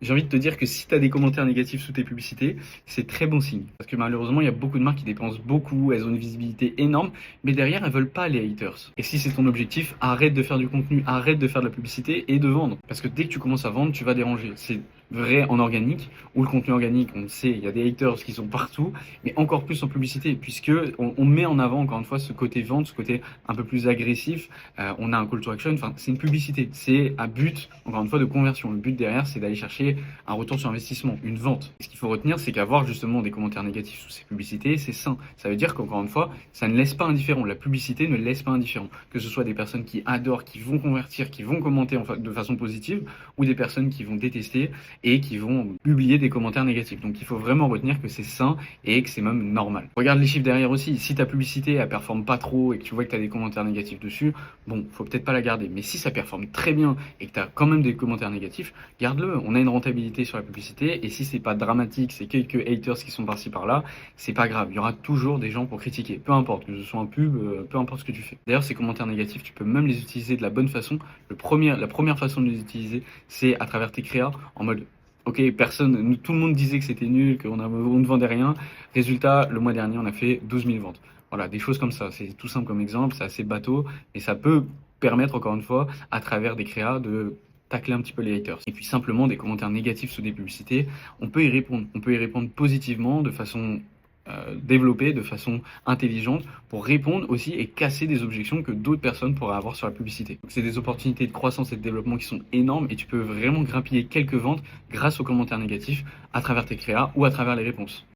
J'ai envie de te dire que si tu as des commentaires négatifs sous tes publicités, c'est très bon signe. Parce que malheureusement, il y a beaucoup de marques qui dépensent beaucoup, elles ont une visibilité énorme, mais derrière, elles veulent pas les haters. Et si c'est ton objectif, arrête de faire du contenu, arrête de faire de la publicité et de vendre. Parce que dès que tu commences à vendre, tu vas déranger. C'est vrai en organique, ou le contenu organique, on le sait, il y a des haters qui sont partout, mais encore plus en publicité, puisque on met en avant, encore une fois, ce côté vente, ce côté un peu plus agressif. On a un call to action, enfin, c'est une publicité, c'est un but, encore une fois, de conversion. Le but derrière, c'est d'aller chercher un retour sur investissement, une vente. Et ce qu'il faut retenir, c'est qu'avoir justement des commentaires négatifs sous ces publicités, c'est sain. Ça veut dire qu'encore une fois, ça ne laisse pas indifférent. La publicité ne laisse pas indifférent. Que ce soit des personnes qui adorent, qui vont convertir, qui vont commenter de façon positive, ou des personnes qui vont détester et qui vont publier des commentaires négatifs. Donc il faut vraiment retenir que c'est sain et que c'est même normal. Regarde les chiffres derrière aussi. Si ta publicité elle performe pas trop et que tu vois que tu as des commentaires négatifs dessus, bon, faut peut-être pas la garder. Mais si ça performe très bien et que tu as quand même des commentaires négatifs, garde-le. On a une rentabilité sur la publicité et si c'est pas dramatique, c'est quelques haters qui sont par-ci par-là, c'est pas grave. Il y aura toujours des gens pour critiquer. Peu importe que ce soit un pub, peu importe ce que tu fais. D'ailleurs, ces commentaires négatifs, tu peux même les utiliser de la bonne façon. La première façon de les utiliser, c'est à travers tes créas en mode ok, tout le monde disait que c'était nul, on ne vendait rien. Résultat, le mois dernier, on a fait 12 000 ventes. Voilà, des choses comme ça. C'est tout simple comme exemple, c'est assez bateau, et ça peut permettre, encore une fois, à travers des créas, de tacler un petit peu les haters. Et puis simplement des commentaires négatifs sous des publicités, on peut y répondre. On peut y répondre positivement, de façon développée, de façon intelligente, pour répondre aussi et casser des objections que d'autres personnes pourraient avoir sur la publicité. Donc c'est des opportunités de croissance et de développement qui sont énormes et tu peux vraiment grappiller quelques ventes grâce aux commentaires négatifs à travers tes créas ou à travers les réponses.